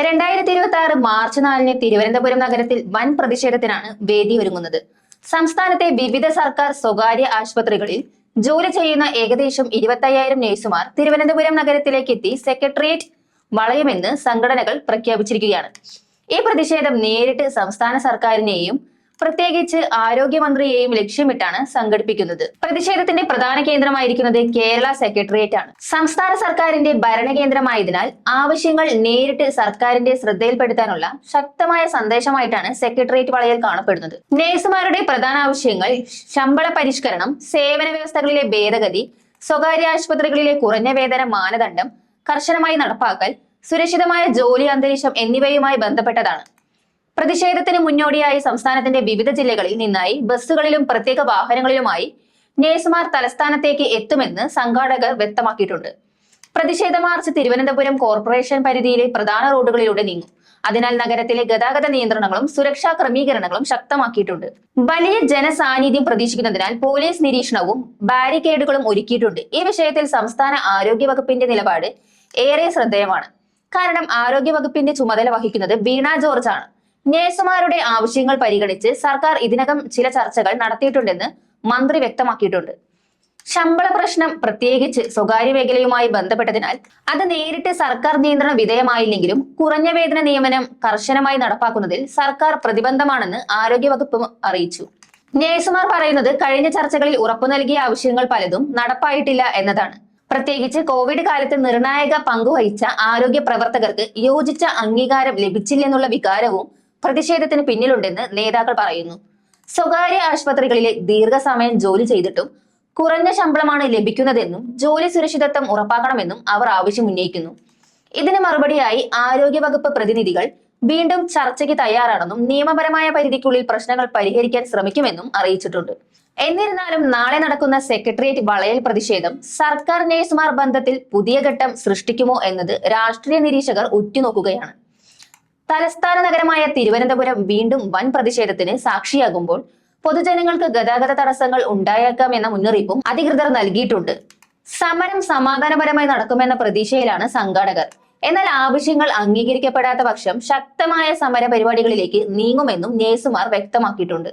2026 March 4-ന് Thiruvananthapuram നഗരത്തിൽ വൻ പ്രതിഷേധത്തിനാണ് വേദി ഒരുങ്ങുന്നത്. സംസ്ഥാനത്തെ വിവിധ സർക്കാർ സ്വകാര്യ ആശുപത്രികളിൽ ജോലി ചെയ്യുന്ന ഏകദേശം 25,000 നഴ്സുമാർ തിരുവനന്തപുരം നഗരത്തിലേക്ക് എത്തി സെക്രട്ടേറിയറ്റ് വളയുമെന്ന് സംഘടനകൾ പ്രഖ്യാപിച്ചിരിക്കുകയാണ്. ഈ പ്രതിഷേധം നേരിട്ട് സംസ്ഥാന സർക്കാരിനെയും പ്രത്യേകിച്ച് ആരോഗ്യമന്ത്രിയെയും ലക്ഷ്യമിട്ടാണ് സംഘടിപ്പിക്കുന്നത്. പ്രതിഷേധത്തിന്റെ പ്രധാന കേന്ദ്രമായിരിക്കുന്നത് കേരള സെക്രട്ടേറിയറ്റ് ആണ്. സംസ്ഥാന സർക്കാരിന്റെ ഭരണകേന്ദ്രമായതിനാൽ ആവശ്യങ്ങൾ നേരിട്ട് സർക്കാരിന്റെ ശ്രദ്ധയിൽപ്പെടുത്താനുള്ള ശക്തമായ സന്ദേശമായിട്ടാണ് സെക്രട്ടേറിയറ്റ് വളയൽ കാണപ്പെടുന്നത്. നഴ്സുമാരുടെ പ്രധാന ആവശ്യങ്ങൾ ശമ്പള പരിഷ്കരണം, സേവന വ്യവസ്ഥകളിലെ ഭേദഗതി, സ്വകാര്യ ആശുപത്രികളിലെ കുറഞ്ഞ വേതന മാനദണ്ഡം കർശനമായി നടപ്പാക്കൽ, സുരക്ഷിതമായ ജോലി അന്തരീക്ഷം എന്നിവയുമായി ബന്ധപ്പെട്ടതാണ്. പ്രതിഷേധത്തിന് മുന്നോടിയായി സംസ്ഥാനത്തിന്റെ വിവിധ ജില്ലകളിൽ നിന്നായി ബസ്സുകളിലും പ്രത്യേക വാഹനങ്ങളിലുമായി നഴ്സുമാർ തലസ്ഥാനത്തേക്ക് എത്തുമെന്ന് സംഘാടകർ വ്യക്തമാക്കിയിട്ടുണ്ട്. പ്രതിഷേധ മാർച്ച് തിരുവനന്തപുരം കോർപ്പറേഷൻ പരിധിയിലെ പ്രധാന റോഡുകളിലൂടെ നീങ്ങും. അതിനാൽ നഗരത്തിലെ ഗതാഗത നിയന്ത്രണങ്ങളും സുരക്ഷാ ക്രമീകരണങ്ങളും ശക്തമാക്കിയിട്ടുണ്ട്. വലിയ ജനസാന്നിധ്യം പ്രതീക്ഷിക്കുന്നതിനാൽ പോലീസ് നിരീക്ഷണവും ബാരിക്കേഡുകളും ഒരുക്കിയിട്ടുണ്ട്. ഈ വിഷയത്തിൽ സംസ്ഥാന ആരോഗ്യ വകുപ്പിന്റെ നിലപാട് ഏറെ ശ്രദ്ധേയമാണ്. കാരണം ആരോഗ്യ വകുപ്പിന്റെ ചുമതല വഹിക്കുന്നത് വീണ ജോർജ് ആണ്. നഴ്സുമാരുടെ ആവശ്യങ്ങൾ പരിഗണിച്ച് സർക്കാർ ഇതിനകം ചില ചർച്ചകൾ നടത്തിയിട്ടുണ്ടെന്ന് മന്ത്രി വ്യക്തമാക്കിയിട്ടുണ്ട്. ശമ്പള പ്രശ്നം പ്രത്യേകിച്ച് സ്വകാര്യ മേഖലയുമായി ബന്ധപ്പെട്ടതിനാൽ അത് നേരിട്ട് സർക്കാർ നിയന്ത്രണ വിധേയമായില്ലെങ്കിലും കുറഞ്ഞ വേതന നിയമനം കർശനമായി നടപ്പാക്കുന്നതിൽ സർക്കാർ പ്രതിബദ്ധമാണെന്ന് ആരോഗ്യവകുപ്പ് അറിയിച്ചു. നഴ്സുമാർ പറയുന്നത് കഴിഞ്ഞ ചർച്ചകളിൽ ഉറപ്പു നൽകിയ ആവശ്യങ്ങൾ പലതും നടപ്പായിട്ടില്ല എന്നതാണ്. പ്രത്യേകിച്ച് കോവിഡ് കാലത്ത് നിർണായക പങ്കുവഹിച്ച ആരോഗ്യ പ്രവർത്തകർക്ക് യോജിച്ച അംഗീകാരം ലഭിച്ചില്ലെന്നുള്ള വികാരവും പ്രതിഷേധത്തിന് പിന്നിലുണ്ടെന്ന് നേതാക്കൾ പറയുന്നു. സ്വകാര്യ ആശുപത്രികളിലെ ദീർഘസമയം ജോലി ചെയ്തിട്ടും കുറഞ്ഞ ശമ്പളമാണ് ലഭിക്കുന്നതെന്നും ജോലി സുരക്ഷിതത്വം ഉറപ്പാക്കണമെന്നും അവർ ആവശ്യം ഉന്നയിക്കുന്നു. ഇതിന് മറുപടിയായി ആരോഗ്യവകുപ്പ് പ്രതിനിധികൾ വീണ്ടും ചർച്ചയ്ക്ക് തയ്യാറാണെന്നും നിയമപരമായ പരിധിക്കുള്ളിൽ പ്രശ്നങ്ങൾ പരിഹരിക്കാൻ ശ്രമിക്കുമെന്നും അറിയിച്ചിട്ടുണ്ട്. എന്നിരുന്നാലും നാളെ നടക്കുന്ന സെക്രട്ടേറിയറ്റ് വളയൽ പ്രതിഷേധം സർക്കാർ നഴ്സുമാർ ബന്ധത്തിൽ പുതിയ ഘട്ടം സൃഷ്ടിക്കുമോ എന്നത് രാഷ്ട്രീയ നിരീക്ഷകർ ഉറ്റുനോക്കുകയാണ്. തലസ്ഥാന നഗരമായ തിരുവനന്തപുരം വീണ്ടും വൻ പ്രതിഷേധത്തിന് സാക്ഷിയാകുമ്പോൾ പൊതുജനങ്ങൾക്ക് ഗതാഗത തടസ്സങ്ങൾ ഉണ്ടായേക്കാമെന്ന മുന്നറിയിപ്പും അധികൃതർ നൽകിയിട്ടുണ്ട്. സമരം സമാധാനപരമായി നടക്കുമെന്ന പ്രതീക്ഷയിലാണ് സംഘാടകർ. എന്നാൽ ആവശ്യങ്ങൾ അംഗീകരിക്കപ്പെടാത്ത പക്ഷം ശക്തമായ സമര പരിപാടികളിലേക്ക് നീങ്ങുമെന്നും നഴ്സുമാർ വ്യക്തമാക്കിയിട്ടുണ്ട്.